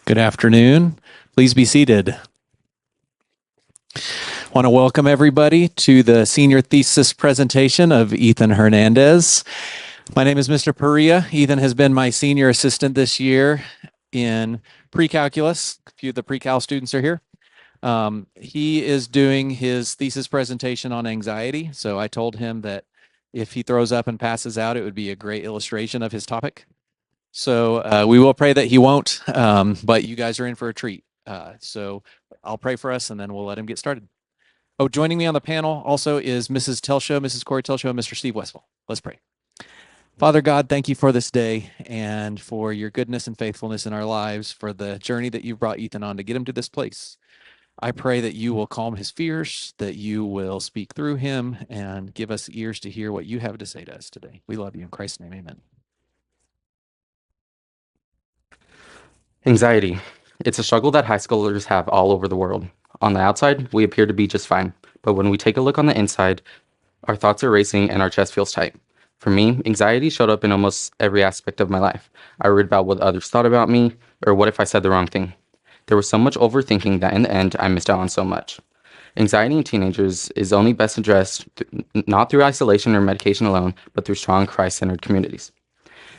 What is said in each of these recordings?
Good afternoon. Please be seated. Want to welcome everybody to the senior thesis presentation of Ethan Hernandez. My name is Mr. Perea. Ethan has been my senior assistant this year in pre-calculus. A few of the pre-cal students are here. He is doing his thesis presentation on anxiety. So I told him that if he throws up and passes out, it would be a great illustration of his topic. So we will pray that he won't, but you guys are in for a treat. So I'll pray for us and then we'll let him get started. Oh, joining me on the panel also is Mrs. Telshow, Mrs. Corey Telshow, and Mr. Steve Westphal. Let's pray. Father God, thank you for this day and for your goodness and faithfulness in our lives, for the journey that you brought Ethan on to get him to this place. I pray that you will calm his fears, that you will speak through him and give us ears to hear what you have to say to us today. We love you in Christ's name, amen. Anxiety. It's a struggle that high schoolers have all over the world. On the outside, we appear to be just fine, but when we take a look on the inside, our thoughts are racing and our chest feels tight. For me, anxiety showed up in almost every aspect of my life. I worried about what others thought about me, or what if I said the wrong thing. There was so much overthinking that in the end, I missed out on so much. Anxiety in teenagers is only best addressed not through isolation or medication alone, but through strong Christ-centered communities.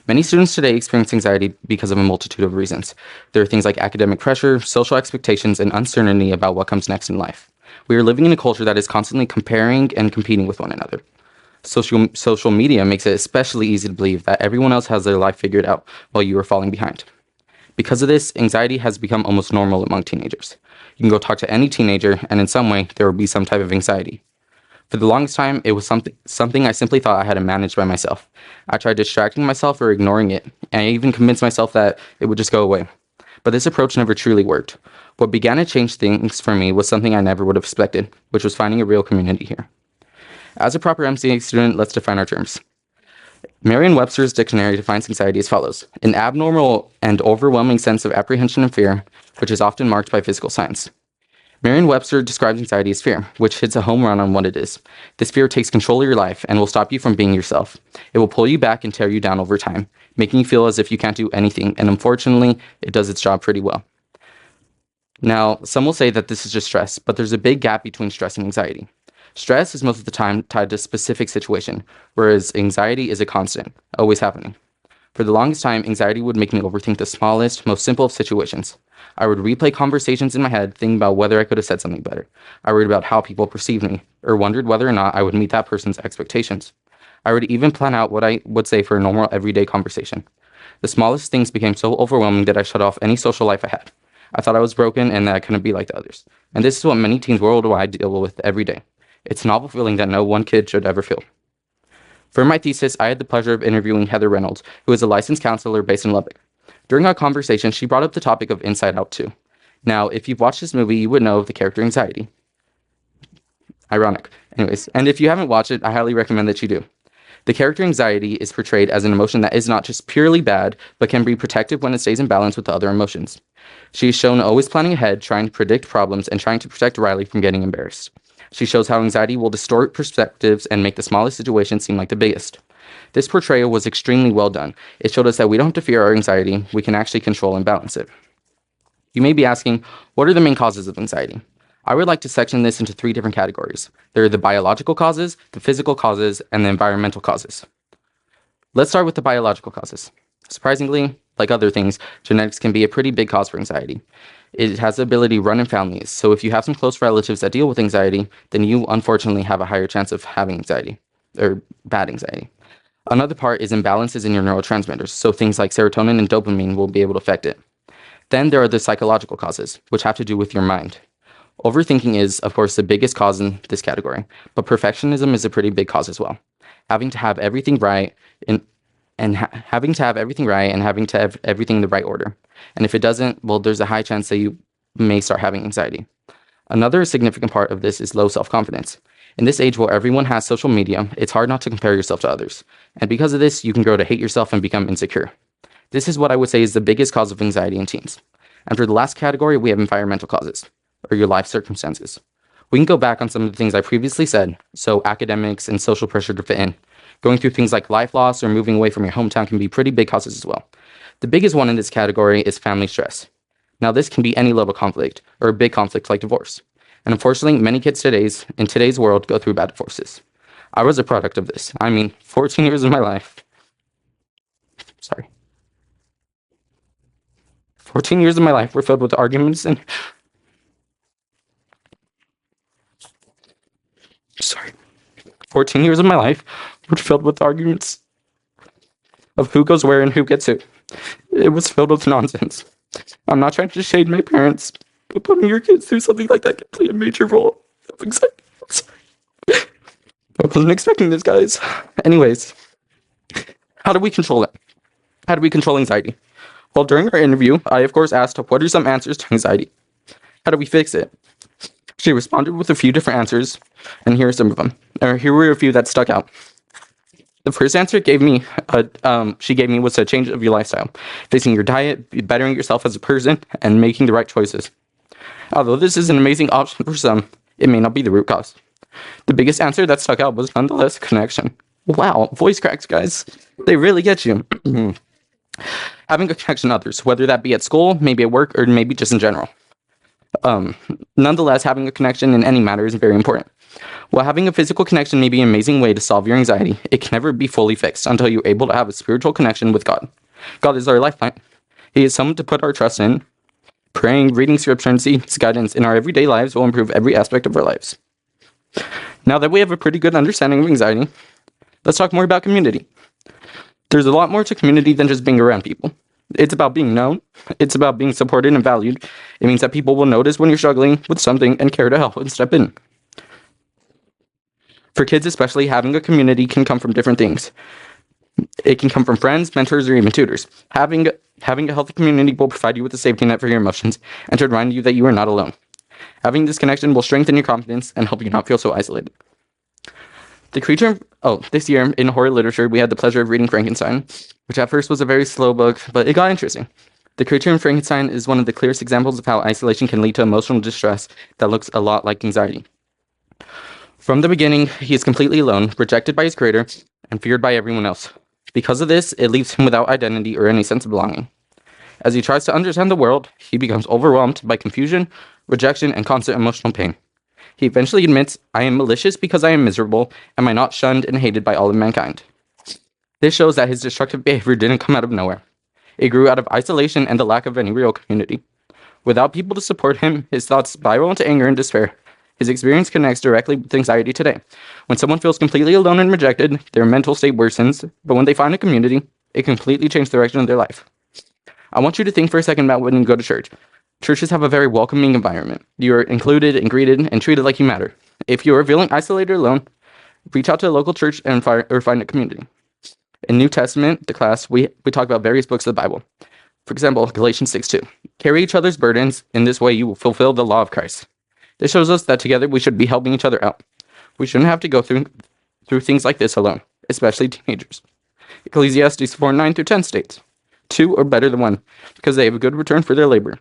Many students today experience anxiety because of a multitude of reasons. There are things like academic pressure, social expectations, and uncertainty about what comes next in life. We are living in a culture that is constantly comparing and competing with one another. Social media makes it especially easy to believe that everyone else has their life figured out while you are falling behind. Because of this, anxiety has become almost normal among teenagers. You can go talk to any teenager, and in some way, there will be some type of anxiety. For the longest time, it was something I simply thought I had to manage by myself. I tried distracting myself or ignoring it, and I even convinced myself that it would just go away. But this approach never truly worked. What began to change things for me was something I never would have expected, which was finding a real community here. As a proper MCA student, let's define our terms. Merriam-Webster's dictionary defines anxiety as follows: an abnormal and overwhelming sense of apprehension and fear, which is often marked by physical signs. Merriam-Webster describes anxiety as fear, which hits a home run on what it is. This fear takes control of your life and will stop you from being yourself. It will pull you back and tear you down over time, making you feel as if you can't do anything, and unfortunately, it does its job pretty well. Now, some will say that this is just stress, but there's a big gap between stress and anxiety. Stress is most of the time tied to a specific situation, whereas anxiety is a constant, always happening. For the longest time, anxiety would make me overthink the smallest, most simple of situations. I would replay conversations in my head, thinking about whether I could have said something better. I worried about how people perceived me, or wondered whether or not I would meet that person's expectations. I would even plan out what I would say for a normal everyday conversation. The smallest things became so overwhelming that I shut off any social life I had. I thought I was broken and that I couldn't be like the others. And this is what many teens worldwide deal with every day. It's an awful feeling that no one kid should ever feel. For my thesis, I had the pleasure of interviewing Heather Reynolds, who is a licensed counselor based in Lubbock. During our conversation, she brought up the topic of Inside Out 2. Now, if you've watched this movie, you would know of the character anxiety. Ironic. Anyways, and if you haven't watched it, I highly recommend that you do. The character anxiety is portrayed as an emotion that is not just purely bad, but can be protective when it stays in balance with the other emotions. She is shown always planning ahead, trying to predict problems, and trying to protect Riley from getting embarrassed. She shows how anxiety will distort perspectives and make the smallest situation seem like the biggest. This portrayal was extremely well done. It showed us that we don't have to fear our anxiety, we can actually control and balance it. You may be asking, what are the main causes of anxiety? I would like to section this into 3 different categories. There are the biological causes, the physical causes, and the environmental causes. Let's start with the biological causes. Surprisingly, like other things, genetics can be a pretty big cause for anxiety. It has the ability to run in families, so if you have some close relatives that deal with anxiety, then you unfortunately have a higher chance of having anxiety, or bad anxiety. Another part is imbalances in your neurotransmitters, so things like serotonin and dopamine will be able to affect it. Then there are the psychological causes, which have to do with your mind. Overthinking is, of course, the biggest cause in this category, but perfectionism is a pretty big cause as well. Having to have everything right and having to have everything right and having to have everything in the right order. And if it doesn't, well, there's a high chance that you may start having anxiety. Another significant part of this is low self-confidence. In this age where everyone has social media, it's hard not to compare yourself to others. And because of this, you can grow to hate yourself and become insecure. This is what I would say is the biggest cause of anxiety in teens. And for the last category, we have environmental causes, or your life circumstances. We can go back on some of the things I previously said, so academics and social pressure to fit in. Going through things like life loss or moving away from your hometown can be pretty big causes as well. The biggest one in this category is family stress. Now, this can be any little conflict or a big conflict like divorce. And unfortunately, many kids in today's world go through bad divorces. I was a product of this. 14 years of my life. Sorry. 14 years of my life were filled with arguments and. Sorry. 14 years of my life were filled with arguments of who goes where and who gets who. It was filled with nonsense. I'm not trying to shade my parents, but putting your kids through something like that can play a major role of anxiety. I wasn't expecting this, guys. Anyways, how do we control it? How do we control anxiety? Well, during our interview, I of course asked, what are some answers to anxiety? How do we fix it? She responded with a few different answers, and here are some of them. Here were a few that stuck out. The first answer she gave me was a change of your lifestyle, fixing your diet, bettering yourself as a person, and making the right choices. Although this is an amazing option for some, it may not be the root cause. The biggest answer that stuck out was nonetheless connection. Wow, voice cracks, guys. They really get you. Having a connection to others, whether that be at school, maybe at work, or maybe just in general. Nonetheless, having a connection in any matter is very important. While having a physical connection may be an amazing way to solve your anxiety, it can never be fully fixed until you're able to have a spiritual connection with God. God is our lifeline. He is someone to put our trust in. Praying, reading scripture, and seeking His guidance in our everyday lives will improve every aspect of our lives. Now that we have a pretty good understanding of anxiety, let's talk more about community. There's a lot more to community than just being around people. It's about being known. It's about being supported and valued. It means that people will notice when you're struggling with something and care to help and step in. For kids especially, having a community can come from different things. It can come from friends, mentors, or even tutors. Having a healthy community will provide you with a safety net for your emotions and to remind you that you are not alone. Having this connection will strengthen your confidence and help you not feel so isolated. This year in horror literature, we had the pleasure of reading Frankenstein, which at first was a very slow book, but it got interesting. The creature in Frankenstein is one of the clearest examples of how isolation can lead to emotional distress that looks a lot like anxiety. From the beginning, he is completely alone, rejected by his creator, and feared by everyone else. Because of this, it leaves him without identity or any sense of belonging. As he tries to understand the world, he becomes overwhelmed by confusion, rejection, and constant emotional pain. He eventually admits, I am malicious because I am miserable, am I not shunned and hated by all of mankind? This shows that his destructive behavior didn't come out of nowhere. It grew out of isolation and the lack of any real community. Without people to support him, his thoughts spiral into anger and despair. His experience connects directly with anxiety today. When someone feels completely alone and rejected, their mental state worsens, but when they find a community, it completely changes the direction of their life. I want you to think for a second about when you go to church. Churches have a very welcoming environment. You are included and greeted and treated like you matter. If you are feeling isolated or alone, reach out to a local church and find a community. In New Testament, the class, we talk about various books of the Bible. For example, Galatians 6:2. Carry each other's burdens. In this way, you will fulfill the law of Christ. This shows us that together we should be helping each other out. We shouldn't have to go through things like this alone, especially teenagers. Ecclesiastes 4:9-10 states, 2 are better than 1, because they have a good return for their labor.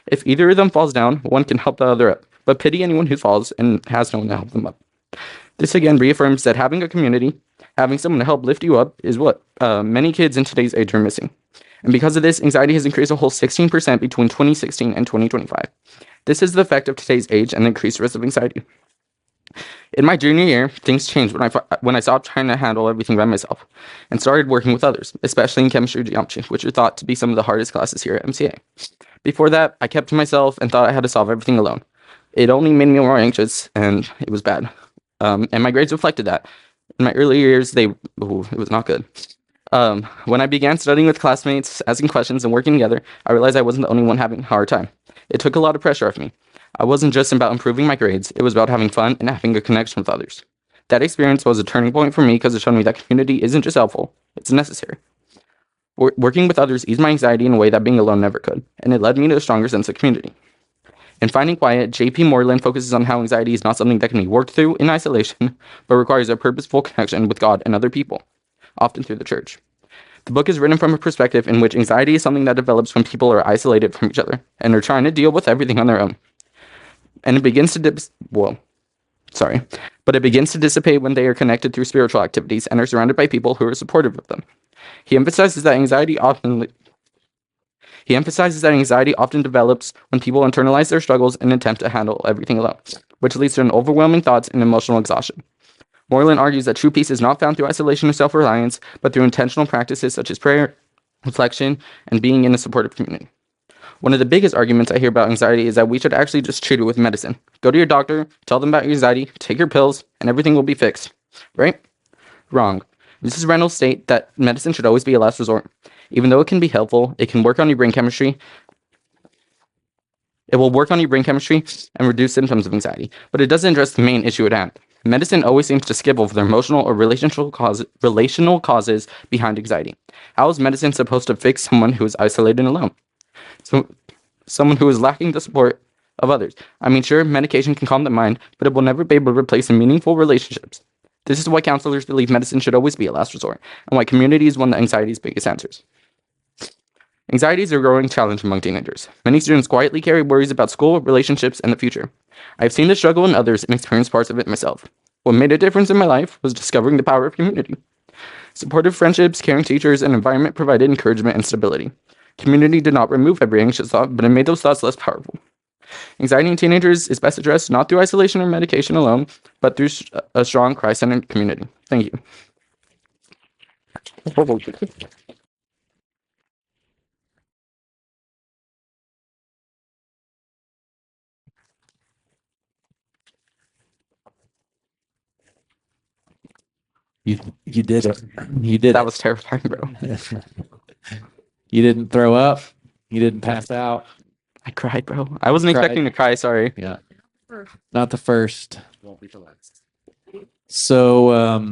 If either of them falls down, one can help the other up, but pity anyone who falls and has no one to help them up. This again reaffirms that having a community, having someone to help lift you up, is what many kids in today's age are missing. And because of this, anxiety has increased a whole 16% between 2016 and 2025. This is the effect of today's age and the increased risk of anxiety. In my junior year, things changed when I stopped trying to handle everything by myself and started working with others, especially in chemistry and geometry, which are thought to be some of the hardest classes here at MCA. Before that, I kept to myself and thought I had to solve everything alone. It only made me more anxious, and it was bad. And my grades reflected that. In my early years, it was not good. When I began studying with classmates, asking questions, and working together, I realized I wasn't the only one having a hard time. It took a lot of pressure off me. I wasn't just about improving my grades, it was about having fun and having a connection with others. That experience was a turning point for me because it showed me that community isn't just helpful, it's necessary. Working with others eased my anxiety in a way that being alone never could, and it led me to a stronger sense of community. In Finding Quiet, J.P. Moreland focuses on how anxiety is not something that can be worked through in isolation, but requires a purposeful connection with God and other people, often through the church. The book is written from a perspective in which anxiety is something that develops when people are isolated from each other and are trying to deal with everything on their own. And it begins to dissipate when they are connected through spiritual activities and are surrounded by people who are supportive of them. He emphasizes that anxiety often He emphasizes that anxiety often develops when people internalize their struggles and attempt to handle everything alone, which leads to an overwhelming thoughts and emotional exhaustion. Moreland argues that true peace is not found through isolation or self-reliance, but through intentional practices such as prayer, reflection, and being in a supportive community. One of the biggest arguments I hear about anxiety is that we should actually just treat it with medicine. Go to your doctor, tell them about your anxiety, take your pills, and everything will be fixed. Right? Wrong. Mrs. Reynolds states that medicine should always be a last resort. Even though it can be helpful, it can work on your brain chemistry. It will work on your brain chemistry and reduce symptoms of anxiety, but it doesn't address the main issue at hand. Medicine always seems to skip over the emotional or relational causes behind anxiety. How is medicine supposed to fix someone who is isolated and alone? So, someone who is lacking the support of others. I mean, sure, medication can calm the mind, but it will never be able to replace meaningful relationships. This is why counselors believe medicine should always be a last resort, and why community is one of anxiety's biggest answers. Anxiety is a growing challenge among teenagers. Many students quietly carry worries about school, relationships, and the future. I've seen this struggle in others and experienced parts of it myself. What made a difference in my life was discovering the power of community. Supportive friendships, caring teachers, and environment provided encouragement and stability. Community did not remove every anxious thought, but it made those thoughts less powerful. Anxiety in teenagers is best addressed not through isolation or medication alone, but through a strong Christ-centered community. Thank you. You did it. You did That it. was terrifying, bro. You didn't throw up. You didn't pass out. I cried, bro. I wasn't expecting to cry, sorry. Yeah. Not the first. Won't be the last. So,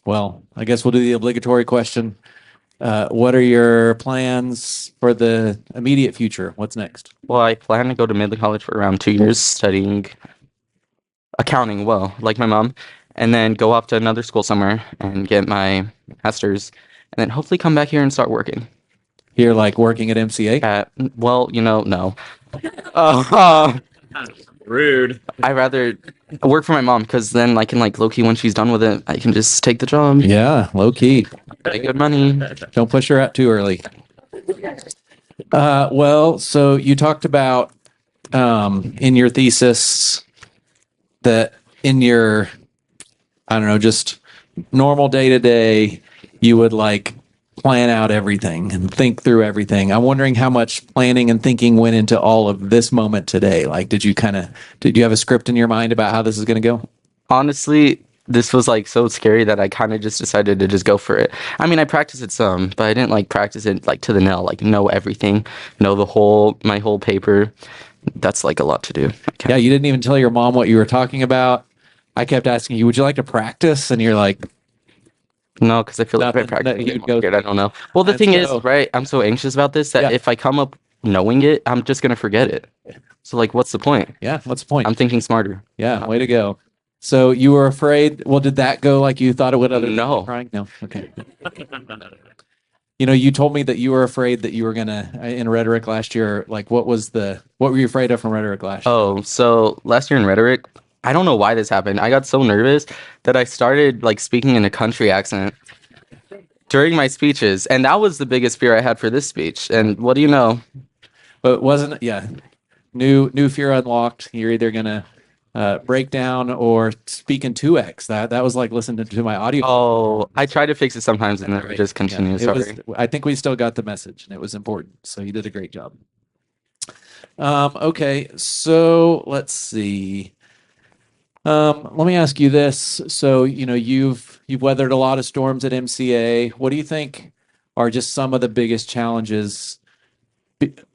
well, I guess we'll do the obligatory question. What are your plans for the immediate future? What's next? Well, I plan to go to Midland College for around 2 years studying accounting, well, like my mom, and then go off to another school somewhere and get my master's, and then hopefully come back here and start working. Here, like working at MCA? Well, no. Uh, Rude. I rather work for my mom because then I can low key when she's done with it, I can just take the job. Yeah, low key. Make good money. Don't push her out too early. Well, so you talked about in your thesis that in your, I don't know, just normal day to day, you would plan out everything and think through everything. I'm wondering how much planning and thinking went into all of this moment today. Did you have a script in your mind about how this is going to go? Honestly, this was so scary that I kind of just decided to just go for it. I mean, I practiced it some, but I didn't practice it to the nail, know everything, know my whole paper. That's a lot to do. Yeah, you didn't even tell your mom what you were talking about. I kept asking you, would you like to practice? And you're like, no, because I feel like if I Nothing, practice, you'd go- I don't know. Well, the And thing is, so- right, I'm so anxious about this that Yeah. if I come up knowing it, I'm just gonna forget it. So what's the point? yeah, what's the point? I'm thinking smarter. Yeah, way to go. So you were afraid. Well, did that go like you thought it would? Other than No. crying? No. Okay. You told me that you were afraid that you were gonna in rhetoric last year. What were you afraid of from rhetoric last year? Oh, so last year in rhetoric, I don't know why this happened. I got so nervous that I started speaking in a country accent during my speeches, and that was the biggest fear I had for this speech. And what do you know? But wasn't it? Yeah. New fear unlocked. You're either gonna break down or speak in 2x. That was like listening to my audio. Oh, I try to fix it sometimes and then it just continues. Yeah, Sorry. I think we still got the message, and it was important. So you did a great job. Okay, so let's see. Let me ask you this. So, you've weathered a lot of storms at MCA. What do you think are just some of the biggest challenges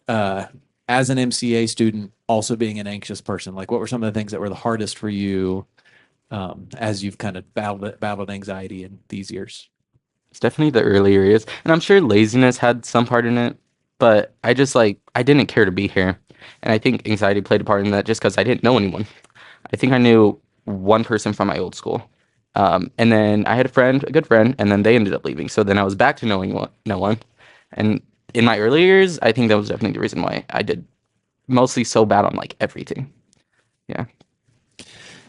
as an MCA student, also being an anxious person? What were some of the things that were the hardest for you as you've kind of battled anxiety in these years? It's definitely the early areas. And I'm sure laziness had some part in it, but I just I didn't care to be here. And I think anxiety played a part in that just because I didn't know anyone. I think I knew one person from my old school. And then I had a good friend, and then they ended up leaving. So then I was back to knowing no one. And in my early years, I think that was definitely the reason why I did mostly so bad on everything. Yeah.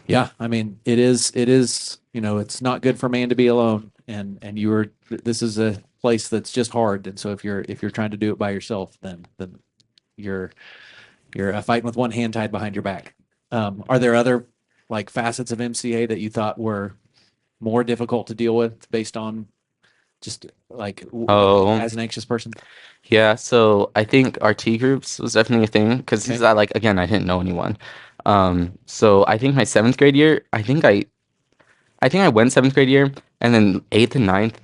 Yeah, I mean, it is, it's not good for man to be alone. And this is place that's just hard. And so if you're trying to do it by yourself, then you're you're fighting with one hand tied behind your back. Are there other like facets of MCA that you thought were more difficult to deal with based on just like Oh, as an anxious person? yeah. So I think RT groups was definitely a thing because Okay. I like again I didn't know anyone. So I think my seventh grade year, I think I went seventh grade year, and then eighth and ninth,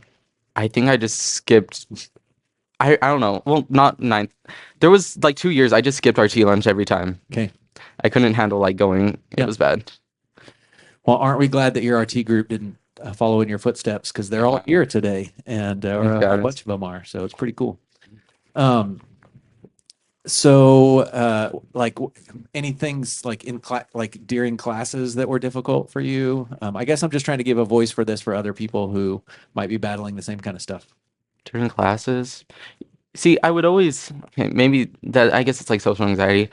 I think I just skipped. I don't know. Well, not ninth. There was like 2 years I just skipped RT lunch every time. Okay. I couldn't handle like going. It Yeah. was bad. Well, aren't we glad that your RT group didn't follow in your footsteps because they're all Yeah. here today, and or Thank a God. bunch of them are. So it's pretty cool. Um, so like any things like in class, like during classes that were difficult for you? I guess I'm just trying to give a voice for this for other people who might be battling the same kind of stuff. During classes. See, I would always okay, maybe that I guess it's like social anxiety.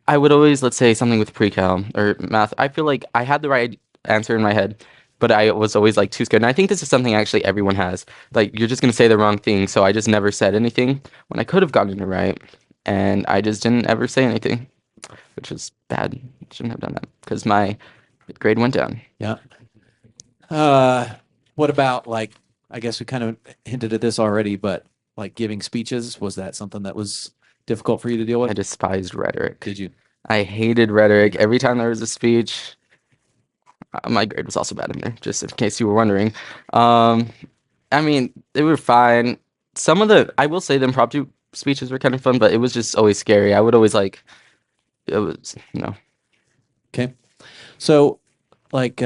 I would always, let's say, something with pre-cal or math. I feel like I had the right answer in my head, but I was always like too scared. And I think this is something actually everyone has. Like you're just gonna say the wrong thing, so I just never said anything when I could have gotten it right, and I just didn't ever say anything, which is bad. Shouldn't have done that because my grade went down. Yeah. Uh, what about like, I guess we kind of hinted at this already, but like giving speeches, was that something that was difficult for you to deal I with? despised rhetoric. Did you? I hated rhetoric. Every time there was a speech, my grade was also bad in there, just in case you were wondering. Um, I mean, they were fine. Some of the, I will say, the impromptu speeches were kind of fun, but it was just always scary. I would always like, it was, Okay. So like,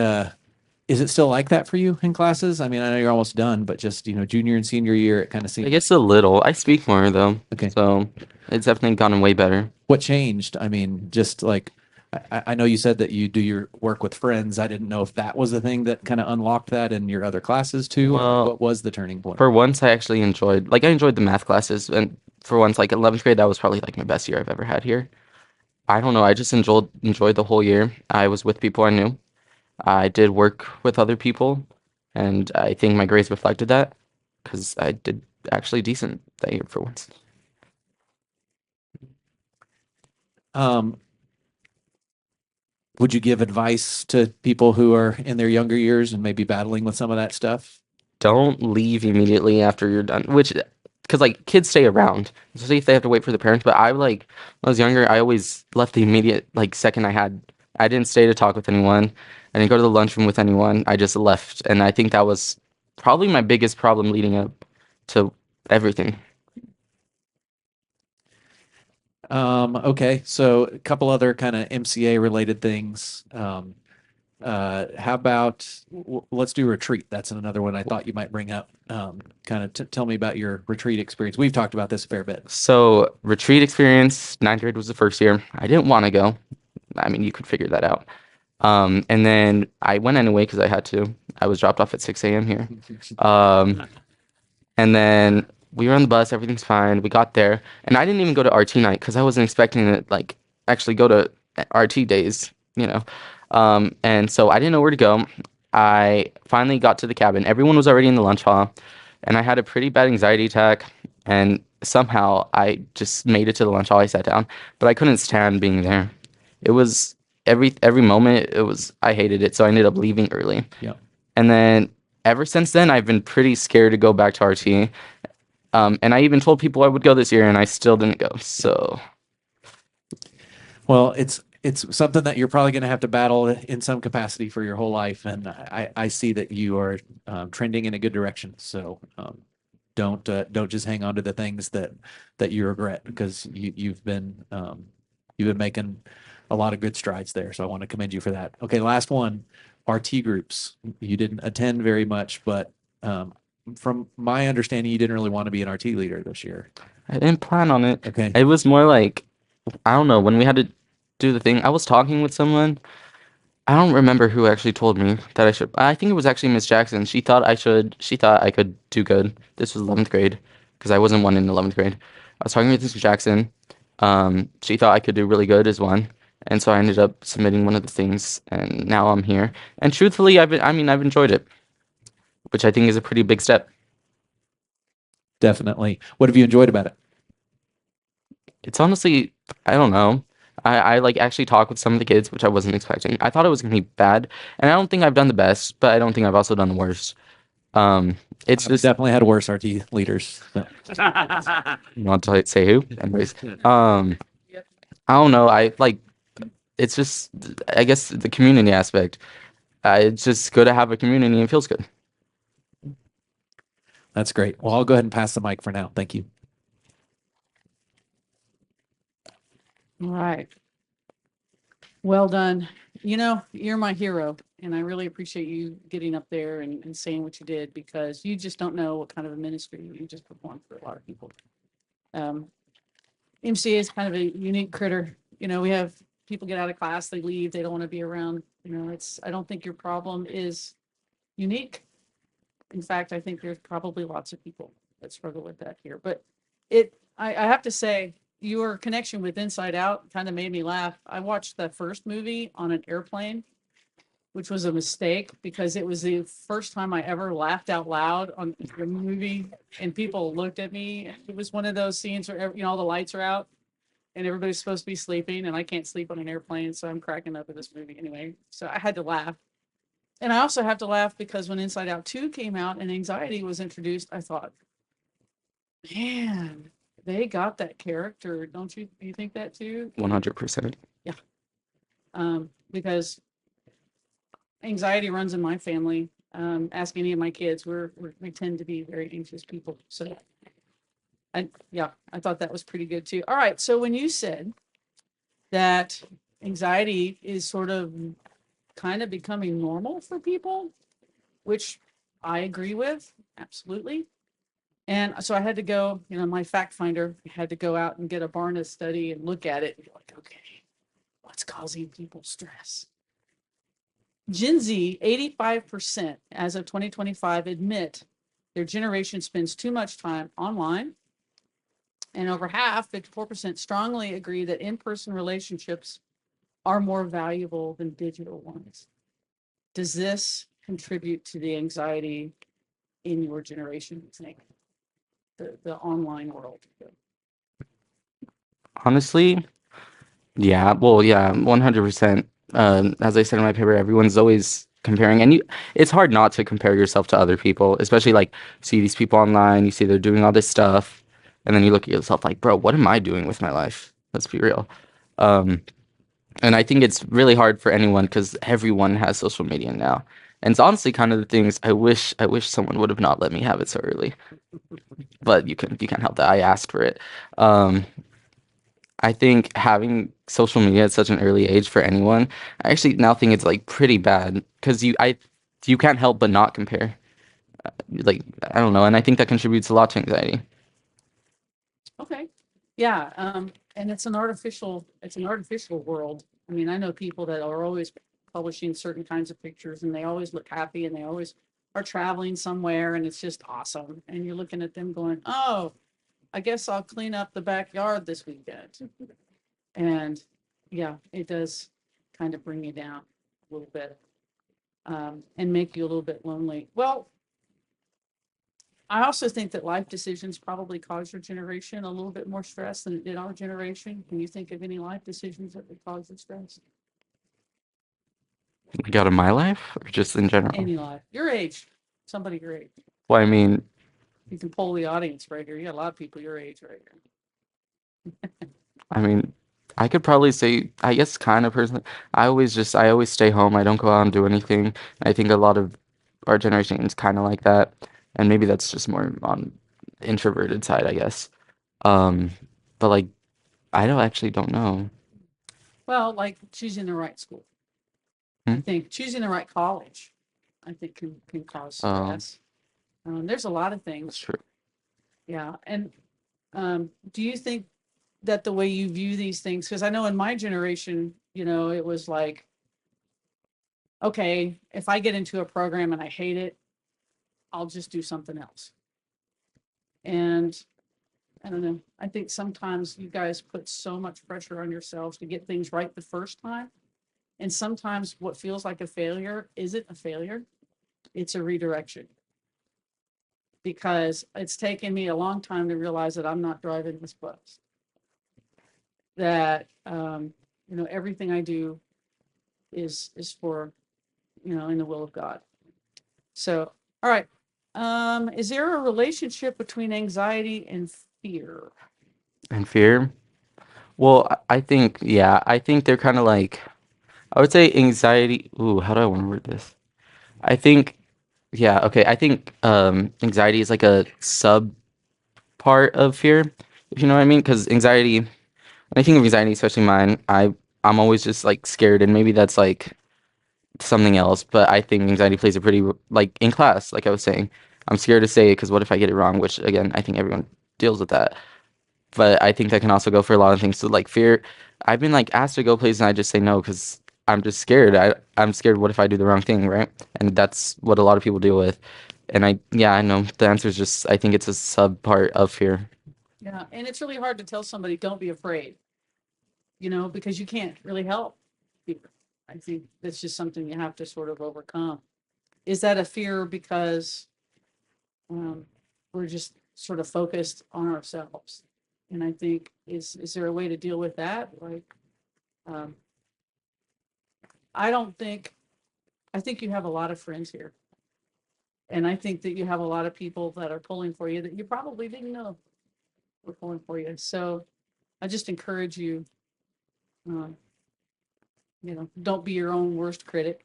is it still like that for you in classes? I mean, I know you're almost done, but just, junior and senior year, it kind of I seems. guess a little. I speak more though, Okay. so it's definitely gotten way better. What changed? I mean, just like, I know you said that you do your work with friends. I didn't know if that was the thing that kind of unlocked that in your other classes too, or Well, what was the turning point? for once, I actually enjoyed, like, I enjoyed the math classes, and for once, like 11th grade, that was probably like my best year I've ever had here. I don't know. I just enjoyed the whole year. I was with people I knew. I did work with other people, and I think my grades reflected that because I did actually decent that year for once. Um, would you give advice to people who are in their younger years and maybe battling with some of that stuff? Don't leave immediately after you're done, which because like kids stay around, so see if they have to wait for the parents. But I like when I was younger, I always left the immediate like second I had. I didn't stay to talk with anyone. I didn't go to the lunchroom with anyone. I just left, and I think that was probably my biggest problem leading up to everything. Okay, so a couple other kind of MCA related things. How about let's do retreat? That's another one I thought you might bring up. Kind of tell me about your retreat experience. We've talked about this a fair bit. So retreat experience, ninth grade was the first year. I didn't want to go. I mean, you could figure that out. And then I went anyway because I had to. I was dropped off at 6 a.m. here. Um, and then we were on the bus, everything's fine. We got there, and I didn't even go to RT night because I wasn't expecting to like actually go to RT days, you know. And so I didn't know where to go. I finally got to the cabin. Everyone was already in the lunch hall, and I had a pretty bad anxiety attack. And somehow I just made it to the lunch hall. I sat down, but I couldn't stand being there. It was every moment. It was I hated it, so I ended up leaving early. Yeah. And then ever since then, I've been pretty scared to go back to RT. And I even told people I would go this year, and I still didn't go. So Well, it's something that you're probably going to have to battle in some capacity for your whole life, and I see that you are trending in a good direction. So don't just hang on to the things that you regret because you've been making a lot of good strides there. So I want to commend you for that. Okay, last one, RT groups. You didn't attend very much, but from my understanding, you didn't really want to be an RT leader this year. I didn't plan on it. Okay. It was more like I don't know when we had to do the thing. I was talking with someone. I don't remember who actually told me that I should. I think it was actually Miss Jackson. She thought I should. She thought I could do good. This was 11th grade because I wasn't one in 11th grade. I was talking with Miss Jackson. She thought I could do really good as one, and so I ended up submitting one of the things, and now I'm here. And truthfully, I mean, I've enjoyed it, which I think is a pretty big step. definitely. What have you enjoyed about it? It's honestly, I don't know. I like actually talk with some of the kids, which I wasn't expecting. I thought it was gonna be bad, and I don't think I've done the best, but I don't think I've also done the worst. Um, it's I've just definitely had worse RT leaders. So. not to say who. Anyways, I don't know. I like it's just I guess the community aspect. It's just good to have a community and it feels good. That's great. Well, I'll go ahead and pass the mic for now. Thank you. All right. Well done. You know, you're my hero, and I really appreciate you getting up there and saying what you did because you just don't know what kind of a ministry you just performed for a lot of people. Um, MCA is kind of a unique critter. You know, we have people get out of class, they leave, they don't want to be around. You know, I don't think your problem is unique. In fact, I think there's probably lots of people that struggle with that here. But I have to say, your connection with Inside Out kind of made me laugh. I watched the first movie on an airplane, which was a mistake because it was the first time I ever laughed out loud on the movie, and people looked at me. It was one of those scenes where all the lights are out and everybody's supposed to be sleeping, and I can't sleep on an airplane, so I'm cracking up at this movie anyway. So I had to laugh. And I also have to laugh because when Inside Out 2 came out and anxiety was introduced, I thought, man, they got that character. Don't you think that too? 100%. Yeah. Because anxiety runs in my family. Ask any of my kids, we tend to be very anxious people. So I thought that was pretty good too. All right. So when you said that anxiety is sort of kind of becoming normal for people, which I agree with, absolutely. And so I had to go, my fact finder had to go out and get a Barna study and look at it and be like, okay, what's causing people stress? Gen Z, 85% as of 2025 admit their generation spends too much time online. And over half, 54%, strongly agree that in-person relationships are more valuable than digital ones. Does this contribute to the anxiety in your generation, you think? The online world. Honestly, yeah. Well, yeah, 100%. As I said in my paper, everyone's always comparing, and it's hard not to compare yourself to other people, especially like see these people online, you see they're doing all this stuff, and then you look at yourself like, bro, what am I doing with my life? Let's be real. Um, and I think it's really hard for anyone because everyone has social media now. And it's honestly kind of the things I wish someone would have not let me have it so early. But you can't help that. I asked for it. Um, I think having social media at such an early age for anyone, I actually now think it's like pretty bad because you can't help but not compare. Like I don't know, and I think that contributes a lot to anxiety. Okay. Yeah. And it's an artificial world. I mean, I know people that are always publishing certain kinds of pictures and they always look happy and they always are traveling somewhere and it's just awesome. And you're looking at them going, oh, I guess I'll clean up the backyard this weekend. And yeah, it does kind of bring you down a little bit, and make you a little bit lonely. Well, I also think that life decisions probably cause your generation a little bit more stress than it did our generation. Can you think of any life decisions that would cause you stress? Like out of my life or just in general? Any life, your age, somebody your age. Well, I mean, You can poll the audience right here. You got a lot of people your age right here. I mean, I could probably say, I guess, kind of personally, I always stay home. I don't go out and do anything. I think a lot of our generation is kind of like that, and maybe that's just more on introverted side, I guess. Um, but like, I don't know. Well, like choosing the right school. I Hmm? think choosing the right college, I think can cause stress. There's a lot of That's things. true. Yeah. And do you think that the way you view these things, because I know in my generation, it was like, okay, if I get into a program and I hate it, I'll just do something else. And I don't know. I think sometimes you guys put so much pressure on yourselves to get things right the first time. And sometimes what feels like a failure isn't a failure, it's a redirection. because it's taken me a long time to realize that I'm not driving this bus. That everything I do is for in the will of God. So, all right. Is there a relationship between anxiety and fear? And fear? Well, I think, yeah, I think they're kind of like, I would say anxiety. Ooh, how do I want to word this? I think, yeah, okay. I think anxiety is like a sub part of fear, if you know what I mean. Because anxiety, when I think of anxiety, especially mine, I'm always just like scared, and maybe that's like something else. But I think anxiety plays a pretty like in class, like I was saying, I'm scared to say it because what if I get it wrong? Which again, I think everyone deals with that. But I think that can also go for a lot of things. So like fear, I've been like asked to go places and I just say no because I'm just scared. I'm scared. What if I do the wrong thing, right? And that's what a lot of people deal with. And yeah, I know the answer is just I think it's a sub part of fear. Yeah, and it's really hard to tell somebody don't be afraid, because you can't really help fear. I think that's just something you have to sort of overcome. Is that a fear because um, we're just sort of focused on ourselves? And I think is there a way to deal with that? Like, um, I don't think I think you have a lot of friends here, and I think that you have a lot of people that are pulling for you that you probably didn't know were pulling for you. So I just encourage you, um, don't be your own worst critic.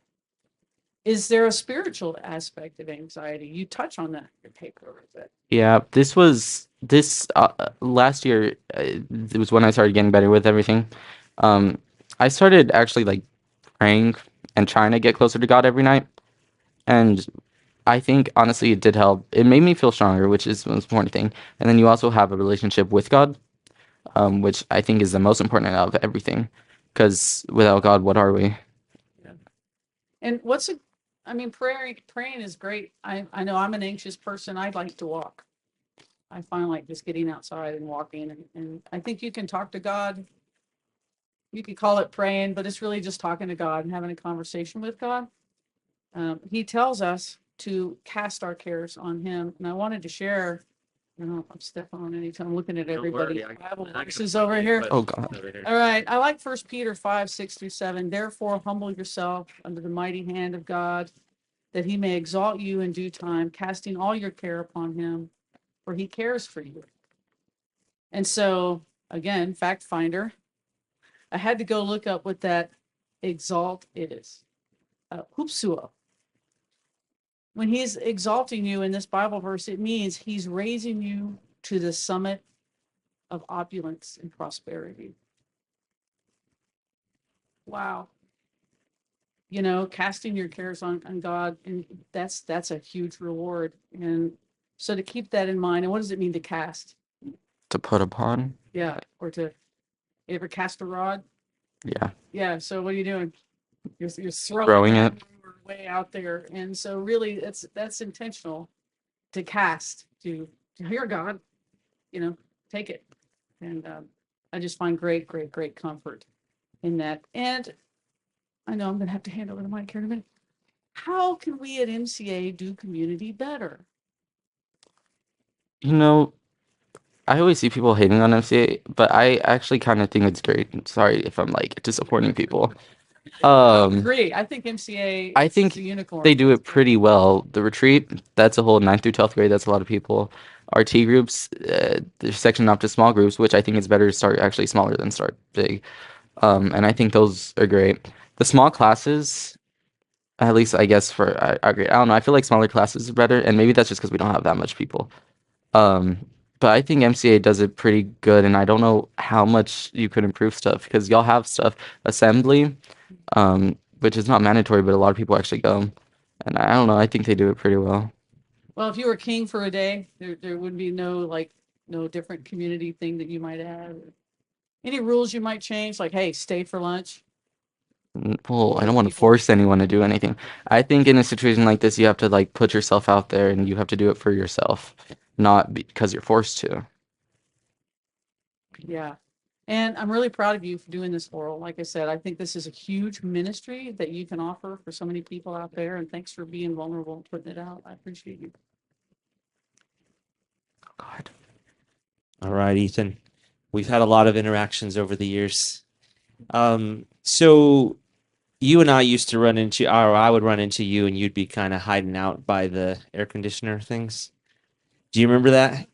Is there a spiritual aspect of anxiety? You touch on that in your paper a little bit. Yeah, this last year. It was when I started getting better with everything. Um, I started actually like praying and trying to get closer to God every night. And I think honestly it did help. It made me feel stronger, which is the most important thing. And then you also have a relationship with God, which I think is the most important out of everything. Because without God, what are we? Yeah. And I mean, praying is great. I know I'm an anxious person. I'd like to walk. I find like just getting outside and walking, and I think you can talk to God. You could call it praying, but it's really just talking to God and having a conversation with God. He tells us to cast our cares on Him. And I wanted to share, I don't know if I'm stepping on anything. I'm looking at everybody. Bible verses over here. Oh God. All right. I like 1 Peter 5:6-7. Therefore, humble yourself under the mighty hand of God, that He may exalt you in due time, casting all your care upon Him, for He cares for you. And so, again, fact finder, I had to go look up what that exalt is. Hupsuo. When He's exalting you in this Bible verse, it means He's raising you to the summit of opulence and prosperity. Wow. Casting your cares on God, and that's a huge reward. And so to keep that in mind, and what does it mean to cast? To put upon? Yeah, or you ever cast a rod? Yeah. Yeah. So what are you doing? You're Throwing it. way out there, and so really that's intentional to cast to hear God. Take it, and I just find great comfort in that. And I know I'm going to have to hand over the mic here in a minute. How can we at MCA do community better? You know, I always see people hating on MCA, but I actually kind of think it's great. Sorry if I'm like disappointing people. I Um, agree. I think MCA I is think a unicorn. they do it pretty well. The retreat, that's a whole ninth through 12th grade. That's a lot of people. Our T groups, they're sectioned off to small groups, which I think is better to start actually smaller than start big. And I think those are great. The small classes, at least I guess for I agree. I don't know. I feel like smaller classes are better, and maybe that's just because we don't have that much people. Um, but I think MCA does it pretty good, and I don't know how much you could improve stuff because y'all have stuff assembly, which is not mandatory, but a lot of people actually go, and I don't know. I think they do it pretty well. Well, if you were king for a day, there would be no different community thing that you might add. Any rules you might change, like, hey, stay for lunch. Well, I don't want to force anyone to do anything. I think in a situation like this, you have to like put yourself out there, and you have to do it for yourself, not because you're forced to. Yeah. And I'm really proud of you for doing this, Laurel. Like I said, I think this is a huge ministry that you can offer for so many people out there. And thanks for being vulnerable and putting it out. I appreciate you. God. All right, Ethan. We've had a lot of interactions over the years. So you and I used to run into, or I would run into you, and you'd be kind of hiding out by the air conditioner things. Do you remember that?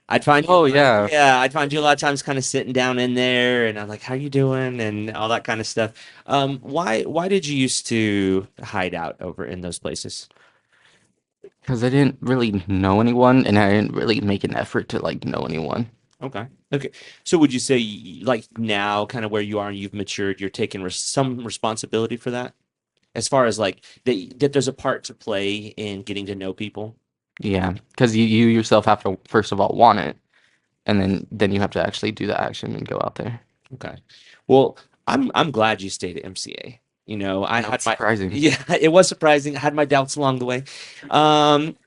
I'd find you, Oh yeah. yeah, I'd find you a lot of times kind of sitting down in there, and I'm like, "How you doing?" and all that kind of stuff. Why did you used to hide out over in those places? Because I didn't really know anyone, and I didn't really make an effort to like know anyone. Okay. Okay. So would you say like now kind of where you are and you've matured, you're taking some responsibility for that? As far as like that there's a part to play in getting to know people? Yeah, because you yourself have to first of all want it, and then you have to actually do the action and go out there. Okay. Well, I'm glad you stayed at MCA. You know, I No, had it's my surprising. yeah, it was surprising. I had my doubts along the way.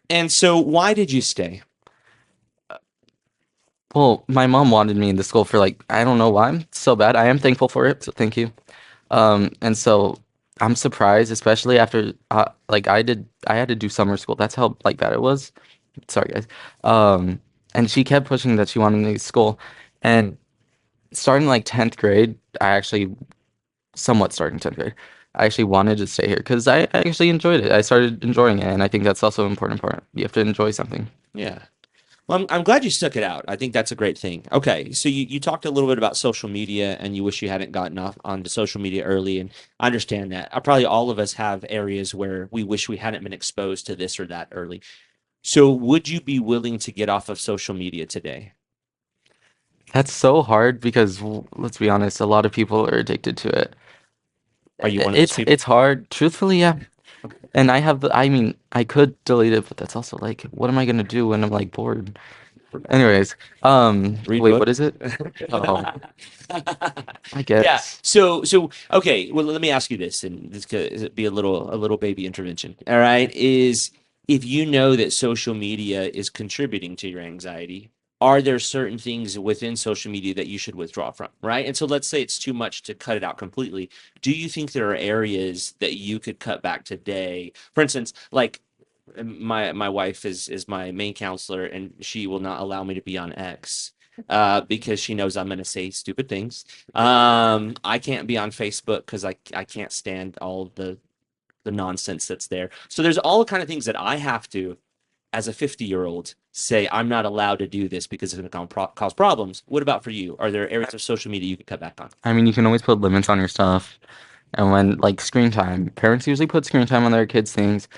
And so why did you stay? Well, my mom wanted me in the school for like I don't know why. It's so bad. I am thankful for it, so thank you. And so I'm surprised, especially after like I had to do summer school. That's how like bad it was. Sorry, guys. Um, and she kept pushing that she wanted me to school, and starting like 10th grade, I actually somewhat starting 10th grade. I actually wanted to stay here because I actually enjoyed it. I started enjoying it, and I think that's also an important part. You have to enjoy something. Yeah. Well, I'm glad you stuck it out. I think that's a great thing. Okay, so you talked a little bit about social media and you wish you hadn't gotten off onto social media early, and I understand that. Probably all of us have areas where we wish we hadn't been exposed to this or that early. So would you be willing to get off of social media today? That's so hard because let's be honest, a lot of people are addicted to it. Are you one of those It's people? it's hard, truthfully, yeah. And I have I mean, I could delete it, but that's also like, what am I gonna do when I'm like bored? Anyways, Read wait, what books? is it? Oh, I Yeah. guess. So okay. Well, let me ask you this, and this could be a little baby intervention. All right. Is if you know that social media is contributing to your anxiety, are there certain things within social media that you should withdraw from? Right. And so let's say it's too much to cut it out completely. Do you think there are areas that you could cut back today? For instance, like my wife is my main counselor, and she will not allow me to be on X because she knows I'm going to say stupid things. I can't be on Facebook because I can't stand all the nonsense that's there. So there's all the kind of things that I have to, as a 50-year-old, say I'm not allowed to do this because it's going to cause problems. What about for you? Are there areas of social media you could cut back on? I mean, you can always put limits on your stuff. And when like screen time, parents usually put screen time on their kids' things.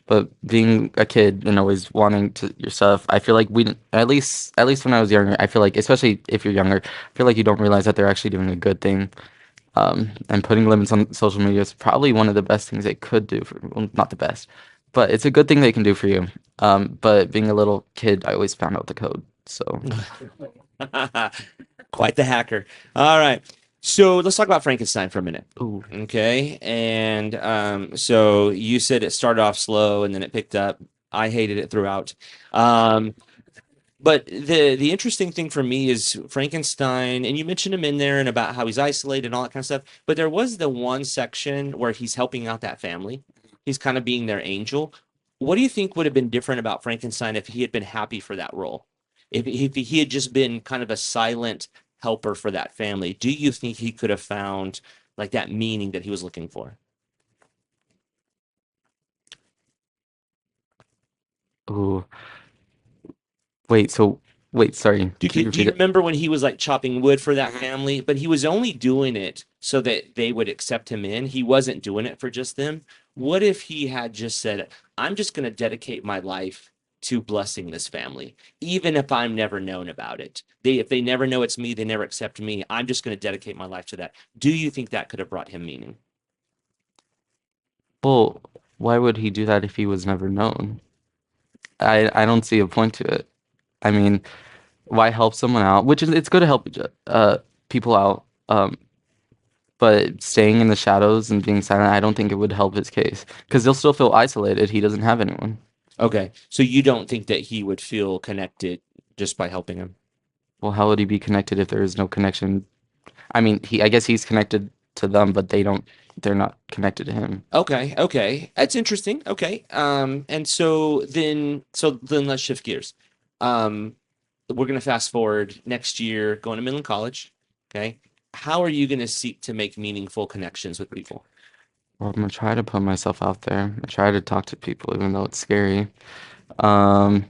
But being a kid and always wanting to your stuff, I feel like we didn't, at least when I was younger, I feel like especially if you're younger, I feel like you don't realize that they're actually doing a good thing. And putting limits on social media is probably one of the best things they could do for, well, not the best, but it's a good thing they can do for you. But being a little kid, I always found out the code. So, Quite the hacker. All right. So let's talk about Frankenstein for a minute. ooh, Okay. And so you said it started off slow and then it picked up. I hated it throughout. Um, but the interesting thing for me is Frankenstein, and you mentioned him in there and about how he's isolated and all that kind of stuff. But there was the one section where he's helping out that family. He's kind of being their angel. What do you think would have been different about Frankenstein if he had been happy for that role? If he had just been kind of a silent helper for that family, do you think he could have found like that meaning that he was looking for? ooh, wait, so, wait, sorry, can you Do repeat you it? remember when he was like chopping wood for that Mhm. family? But he was only doing it so that they would accept him in. He wasn't doing it for just them. What if he had just said, I'm just going to dedicate my life to blessing this family, even if I'm never known about it? If they never know it's me, they never accept me. I'm just going to dedicate my life to that. Do you think that could have brought him meaning? Well, why would he do that if he was never known? I don't see a point to it. I mean, why help someone out? Which is it's good to help people out. But staying in the shadows and being silent, I don't think it would help his case because he'll still feel isolated. He doesn't have anyone. Okay. So you don't think that he would feel connected just by helping him? Well, how would he be connected if there is no connection? I mean, I guess he's connected to them, but they're not connected to him. Okay, okay. That's interesting. Okay. And so then let's shift gears. Um, we're going to fast forward next year, going to Midland College. Okay. How are you going to seek to make meaningful connections with people? Well, I'm gonna try to put myself out there. I try to talk to people, even though it's scary. Um,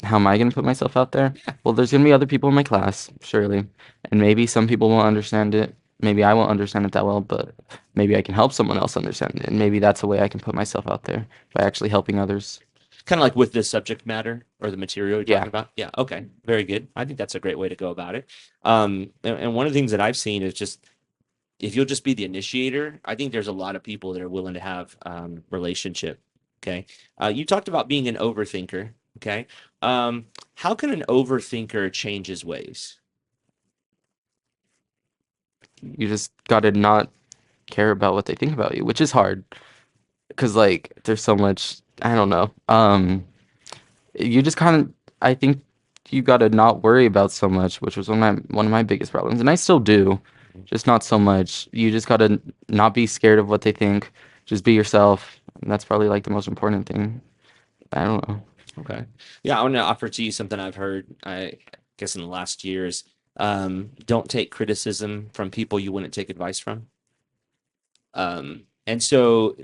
how am I gonna put myself out there? Well, there's gonna be other people in my class, surely, and maybe some people won't understand it. Maybe I won't understand it that well, but maybe I can help someone else understand it, and maybe that's a way I can put myself out there by actually helping others. Kind of like with the subject matter or the material you're Yeah. talking about. Yeah. Okay. Very good. I think that's a great way to go about it. And one of the things that I've seen is just if you'll just be the initiator, I think there's a lot of people that are willing to have relationship. Okay. You talked about being an overthinker. Okay. How can an overthinker change his ways? You just gotta not care about what they think about you, which is hard, because like there's so much, I don't know. You just kind of, I think you gotta not worry about so much, which was one of my biggest problems, and I still do, just not so much. You just gotta not be scared of what they think. Just be yourself. And that's probably like the most important thing. I don't know. Okay. Yeah, I want to offer to you something I've heard, I guess in the last years. Don't take criticism from people you wouldn't take advice from. And so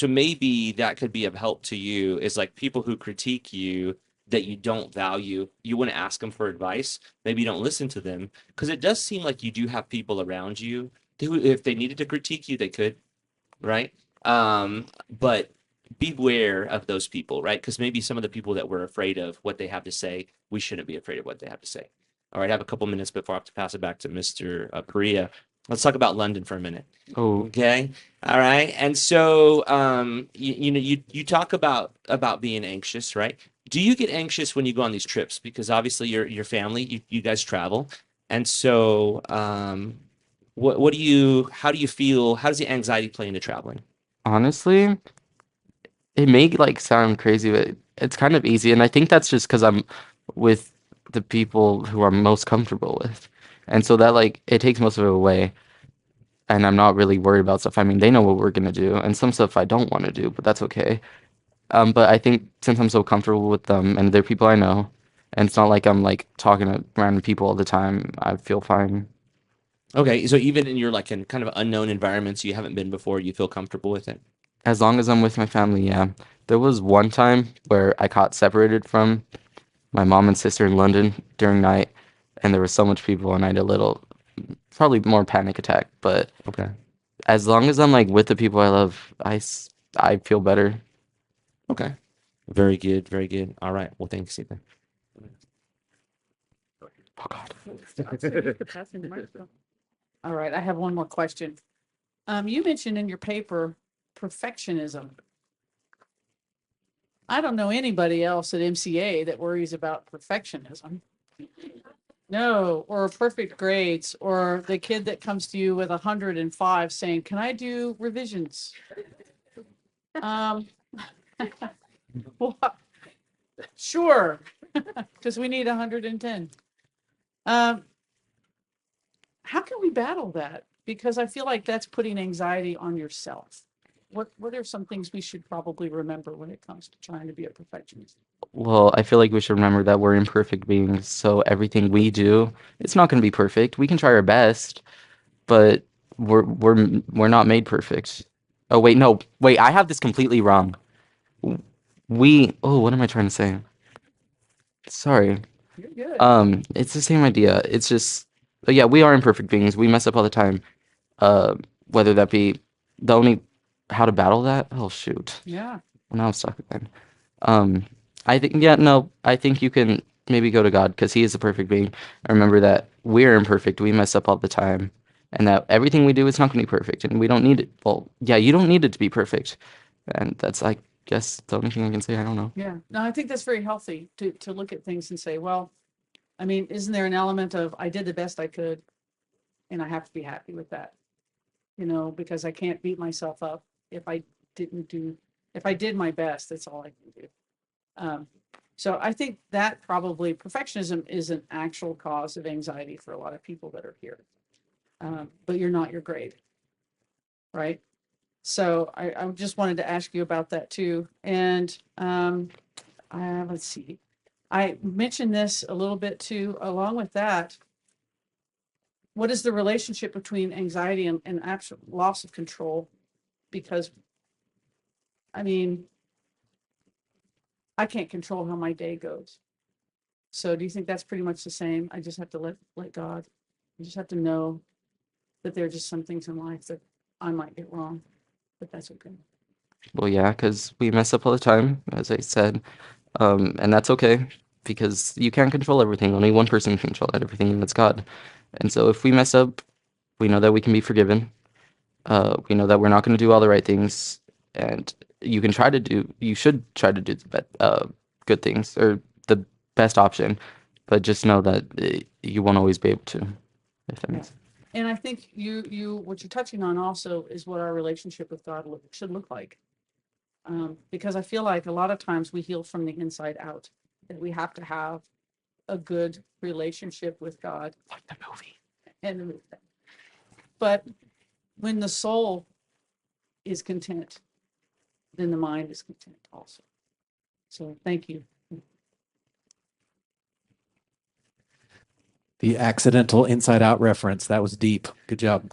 maybe that could be of help to you is like people who critique you that you don't value, you wouldn't ask them for advice. Maybe you don't listen to them because it does seem like you do have people around you who, if they needed to critique you, they could, right? But beware of those people, right? Because maybe some of the people that we're afraid of what they have to say, we shouldn't be afraid of what they have to say. All right, I have a couple minutes before I have to pass it back to Mr. Perea. Let's talk about London for a minute. Oh, Okay. All right. And so you know you talk about being anxious, right? Do you get anxious when you go on these trips? Because obviously your family, you guys travel. And so what do you how do you feel? How does the anxiety play into traveling? honestly, it may like sound crazy, but it's kind of easy, and I think that's just because I'm with the people who I'm most comfortable with, and so that like it takes most of it away. And I'm not really worried about stuff. I mean, they know what we're gonna do, and some stuff I don't want to do, but that's okay. But I think since I'm so comfortable with them and they're people I know, and it's not like I'm like talking to random people all the time, I feel fine. Okay, so even in your like in kind of unknown environments you haven't been before, you feel comfortable with it. As long as I'm with my family, yeah. There was one time where I got separated from my mom and sister in London during night, and there was so much people, and I had a little, probably more panic attack. But Okay. as long as I'm like with the people I love, I feel better. Okay. Very good. Very good. All right. Well, thanks, Ethan. Oh God. All right, I have one more question. You mentioned in your paper perfectionism. I don't know anybody else at MCA that worries about perfectionism. No, or perfect grades, or the kid that comes to you with 105 saying, "Can I do revisions?" Um, well, sure, because we need 110. How can we battle that? Because I feel like that's putting anxiety on yourself. What are some things we should probably remember when it comes to trying to be a perfectionist? Well, I feel like we should remember that we're imperfect beings, so everything we do, it's not going to be perfect. We can try our best, but we're not made perfect. Oh wait, no, wait, I have this completely wrong. What am I trying to say? Sorry. You're good. It's the same idea. It's just, yeah, we are imperfect beings. We mess up all the time. Uh, whether that be the only how to battle that? Oh shoot. Yeah. Well, now I'm stuck again. Um, I think, yeah, no, I think you can maybe go to God because He is a perfect being. And remember that we're imperfect. We mess up all the time. And that everything we do is not going to be perfect. And we don't need it. Well, yeah, you don't need it to be perfect. And that's, I guess, the only thing I can say. I don't know. Yeah. No, I think that's very healthy to look at things and say, well, I mean, isn't there an element of I did the best I could and I have to be happy with that? You know, because I can't beat myself up if I didn't do, if I did my best, that's all I can do. So I think that probably perfectionism is an actual cause of anxiety for a lot of people that are here. But you're not your grade, right? So I just wanted to ask you about that too. And let's see. I mentioned this a little bit too, along with that. What is the relationship between anxiety and absolute loss of control? Because, I mean, I can't control how my day goes. So do you think that's pretty much the same? I just have to let God. I just have to know that there are just some things in life that I might get wrong, but that's okay. Well, yeah, because we mess up all the time, as I said, and that's okay because you can't control everything. Only one person can control everything, and that's God. And so if we mess up, we know that we can be forgiven. We know that we're not going to do all the right things, and you should try to do good things or the best option, but just know that you won't always be able to, if that makes sense. And I think what you're touching on also is what our relationship with God should look like. Because I feel like a lot of times we heal from the inside out, that we have to have a good relationship with God. Like the movie. And but when the soul is content, then the mind is content also. So thank you. The accidental inside out reference. That was deep. Good job.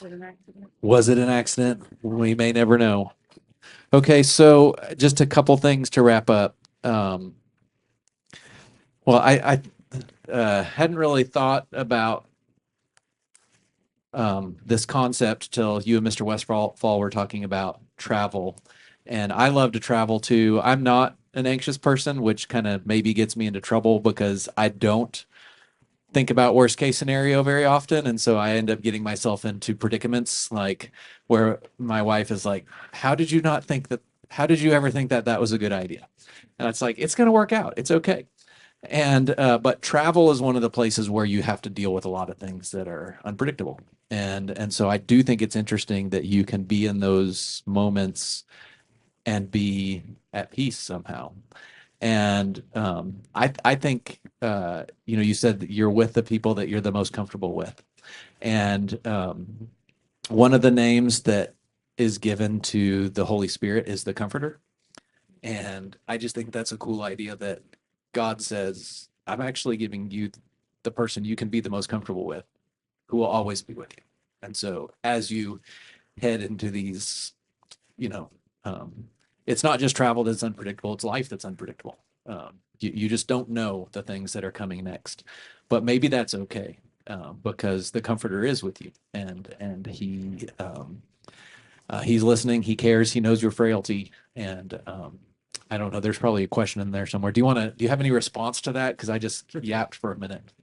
Was it an accident? Was it an accident? We may never know. Okay, so just a couple things to wrap up. Well, I hadn't really thought about this concept till you and Mr. Westfall were talking about travel. And I love to travel too. I'm not an anxious person, which kind of maybe gets me into trouble because I don't think about worst case scenario very often. And so I end up getting myself into predicaments like where my wife is like, how did you ever think that that was a good idea? And it's like, it's going to work out. It's okay. And but travel is one of the places where you have to deal with a lot of things that are unpredictable. And so I do think it's interesting that you can be in those moments and be at peace somehow. And I think you said that you're with the people that you're the most comfortable with. And one of the names that is given to the Holy Spirit is the Comforter. And I just think that's a cool idea that God says, I'm actually giving you the person you can be the most comfortable with, who will always be with you. And so as you head into these, you know, it's not just travel that's unpredictable, it's life that's unpredictable. You just don't know the things that are coming next. But maybe that's okay, because the Comforter is with you, and he's listening, he cares, he knows your frailty, and I don't know. There's probably a question in there somewhere. Do you have any response to that? Because I just yapped for a minute.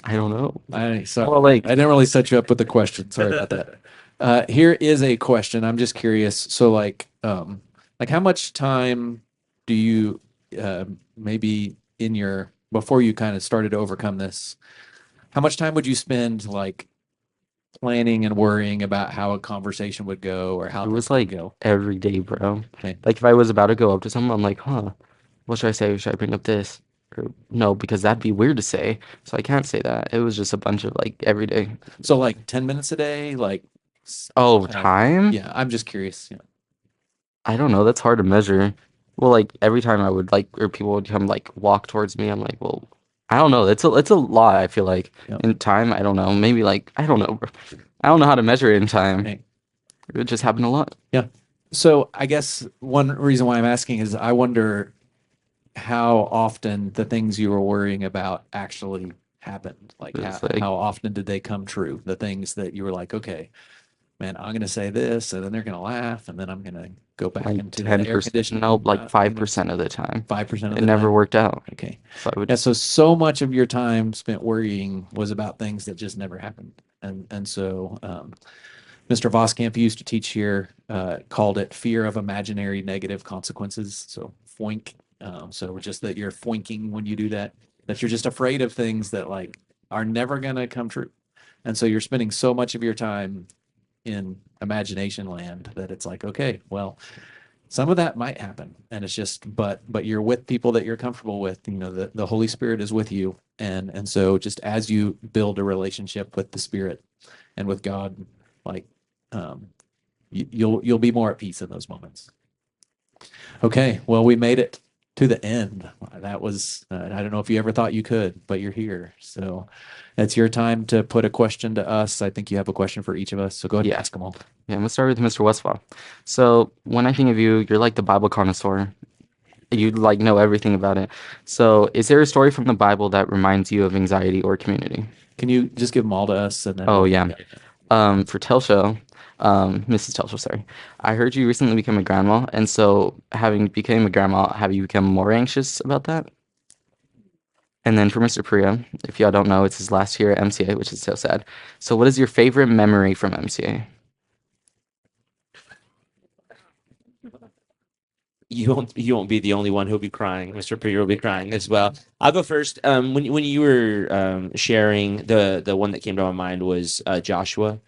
I don't know. I Well, didn't really set you up with the question. Sorry about that. Here is a question. I'm just curious. So like how much time do you maybe before you kind of started to overcome this, how much time would you spend like planning and worrying about how a conversation would go or how it things was would like go? every day, bro. Okay. Like if I was about to go up to someone, I'm like, what should I say? Should I bring up this? Or no, because that'd be weird to say. So I can't say that. It was just a bunch of like every day. So like 10 minutes a day, like Oh, uh, time? yeah, I'm just curious. I don't know. That's hard to measure. Well, like every time I would like, or people would come like walk towards me, I'm like, well, I don't know. It's a lot. I feel like Yeah. in time, I don't know. Maybe like I don't know, bro. I don't know how to measure it in time. Okay. It would just happen a lot. Yeah. So I guess one reason why I'm asking is I wonder how often the things you were worrying about actually happened. Like It's like how often did they come true? The things that you were like, okay, man, I'm going to say this, and then they're going to laugh, and then I'm going to go back like into the air 10%. conditioning. Nope, like 5% of the time. 5% of It the never time. worked out. Okay. So I would Yeah. So much of your time spent worrying was about things that just never happened. And so Mr. Voskamp used to teach here, called it fear of imaginary negative consequences. So foink. So just that you're foinking when you do that, that you're just afraid of things that like are never going to come true. And so you're spending so much of your time in imagination land that it's like, okay, well, some of that might happen. And it's just, but you're with people that you're comfortable with, the Holy Spirit is with you. And so just as you build a relationship with the Spirit and with God, like, you'll be more at peace in those moments. Okay, well, we made it to the end. That was, I don't know if you ever thought you could, but you're here. So it's your time to put a question to us. I think you have a question for each of us. So go ahead and Yeah. ask them all. Yeah, I'm gonna start with Mr. Westphal. So when I think of you, you're like the Bible connoisseur. You like know everything about it. So is there a story from the Bible that reminds you of anxiety or community? Can you just give them all to us and then Oh we'll, yeah. For Telsha, Mrs. Telsha, sorry. I heard you recently became a grandma, and so having become a grandma, have you become more anxious about that? And then for Mr. Priya, if y'all don't know, it's his last year at MCA, which is so sad. So what is your favorite memory from MCA? You won't be the only one who'll be crying. Mr. Priya will be crying as well. I'll go first. When you were sharing, the one that came to my mind was Joshua.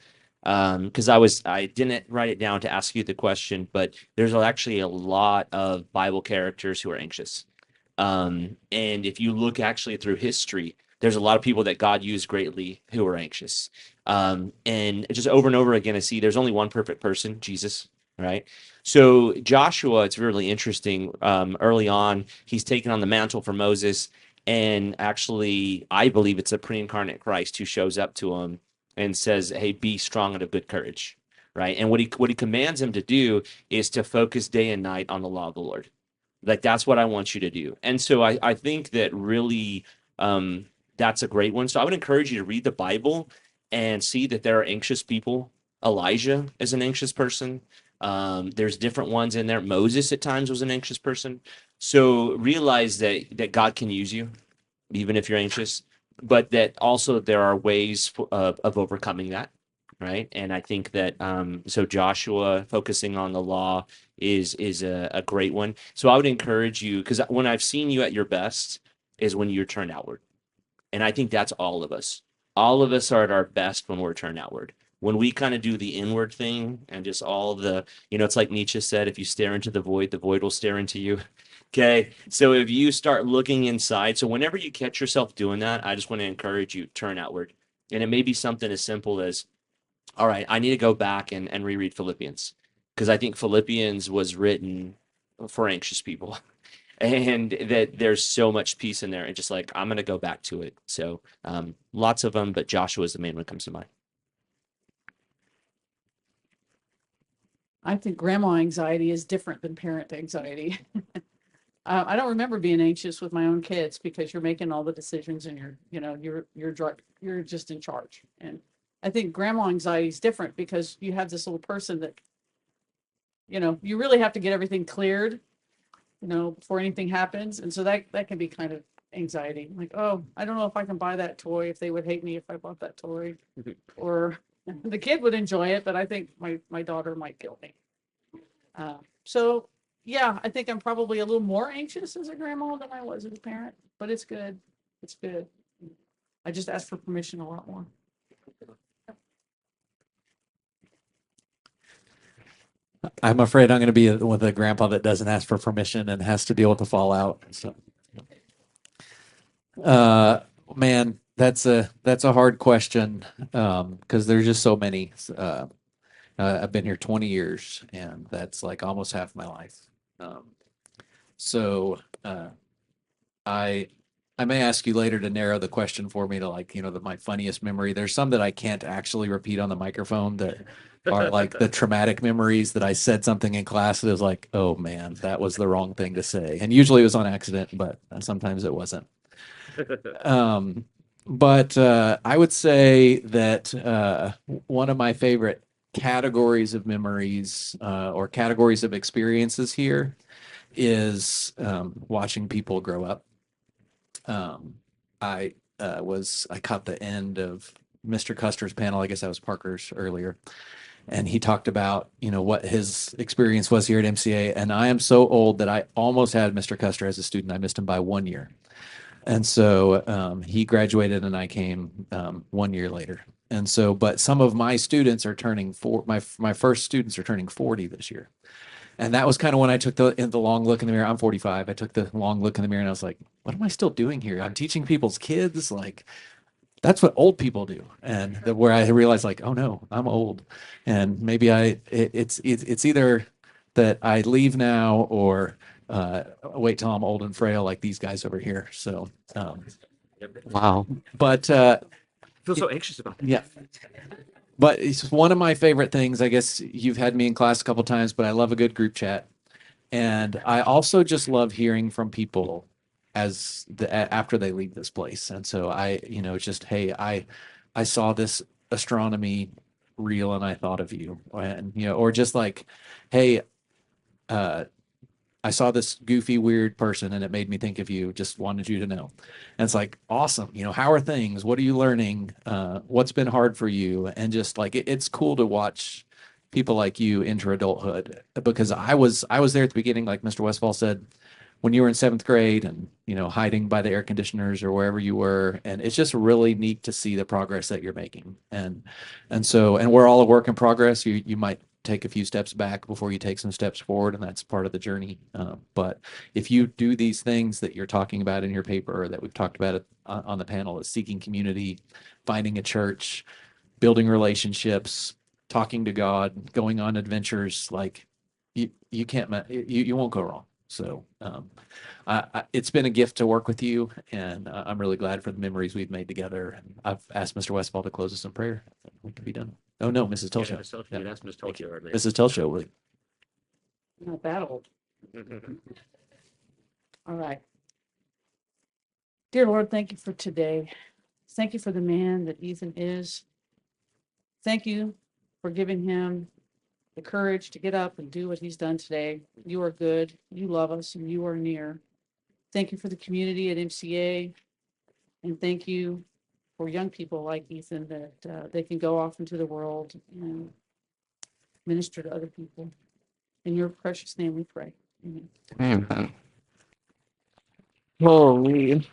Because I didn't write it down to ask you the question, but there's actually a lot of Bible characters who are anxious. And if you look actually through history, there's a lot of people that God used greatly who are anxious. And just over and over again, I see there's only one perfect person, Jesus, right? So Joshua, it's really interesting. Early on, he's taken on the mantle for Moses, and actually, I believe it's a pre-incarnate Christ who shows up to him and says, "Hey, be strong and of good courage." Right? And what he commands him to do is to focus day and night on the law of the Lord. Like that's what I want you to do. And so I think that really that's a great one. So I would encourage you to read the Bible and see that there are anxious people. Elijah is an anxious person. There's different ones in there. Moses at times was an anxious person. So realize that God can use you, even if you're anxious, but that also there are ways of overcoming that, right? And I think that so Joshua focusing on the law is a great one. So I would encourage you because when I've seen you at your best is when you're turned outward, and I think that's all of us. All of us are at our best when we're turned outward. When we kind of do the inward thing and just all the, it's like Nietzsche said, if you stare into the void will stare into you. Okay. So if you start looking inside, so whenever you catch yourself doing that, I just want to encourage you, turn outward. And it may be something as simple as, all right, I need to go back and reread Philippians because I think Philippians was written for anxious people and that there's so much peace in there and just like I'm going to go back to it. So lots of them, but Joshua is the main one that comes to mind. I think grandma anxiety is different than parent anxiety. I don't remember being anxious with my own kids because you're making all the decisions and you're just in charge. And I think grandma anxiety is different because you have this little person that, you really have to get everything cleared, before anything happens. And so that can be kind of anxiety. Like, oh, I don't know if I can buy that toy, if they would hate me if I bought that toy, or the kid would enjoy it, but I think my daughter might kill me. So yeah, I think I'm probably a little more anxious as a grandma than I was as a parent, but it's good. It's good. I just ask for permission a lot more. I'm afraid I'm going to be with a grandpa that doesn't ask for permission and has to deal with the fallout. So, man, that's a hard question because there's just so many. I've been here 20 years, and that's like almost half my life. So I may ask you later to narrow the question for me to my funniest memory. There's some that I can't actually repeat on the microphone that are like the traumatic memories that I said something in class that was like, oh man, that was the wrong thing to say. And usually it was on accident, but sometimes it wasn't. But I would say that one of my favorite categories of memories or categories of experiences here is watching people grow up. I caught the end of Mr. Custer's panel. I guess that was Parker's earlier. And he talked about, what his experience was here at MCA. And I am so old that I almost had Mr. Custer as a student. I missed him by 1 year. And so he graduated and I came 1 year later. And so, but some of my students are turning my first students are turning 40 this year. And that was kind of when I took the long look in the mirror. I'm 45. I took the long look in the mirror and I was like, what am I still doing here? I'm teaching people's kids. Like, that's what old people do. And where I realized like, oh no, I'm old. And maybe it's either that I leave now or wait till I'm old and frail like these guys over here. So, Wow. but I feel so anxious about that. yeah. But it's one of my favorite things. I guess you've had me in class a couple times, but I love a good group chat. And I also just love hearing from people after they leave this place. And so just, hey, I saw this astronomy reel and I thought of you. And, or just like, hey, uh, I saw this goofy, weird person and it made me think of you. Just wanted you to know. And it's like, awesome. How are things? What are you learning? What's been hard for you? And just like, it's cool to watch people like you enter adulthood because I was there at the beginning, like Mr. Westfall said, when you were in seventh grade and, hiding by the air conditioners or wherever you were. And it's just really neat to see the progress that you're making. And we're all a work in progress. You might take a few steps back before you take some steps forward, and that's part of the journey. But if you do these things that you're talking about in your paper or that we've talked about on the panel, is seeking community, finding a church, building relationships, talking to God, going on adventures, like you can't you won't go wrong. So it's been a gift to work with you, and I'm really glad for the memories we've made together. And I've asked Mr. Westfall to close us in prayer. We can be done. Oh no, Mrs. Telshow. Yeah, that's Ms. Tokyo earlier. Mrs. Telshow, Not that old. All right. Dear Lord, thank you for today. Thank you for the man that Ethan is. Thank you for giving him the courage to get up and do what he's done today. You are good. You love us and you are near. Thank you for the community at MCA. And thank you for young people like Ethan that they can go off into the world and minister to other people. In your precious name we pray. Amen. Amen. Holy.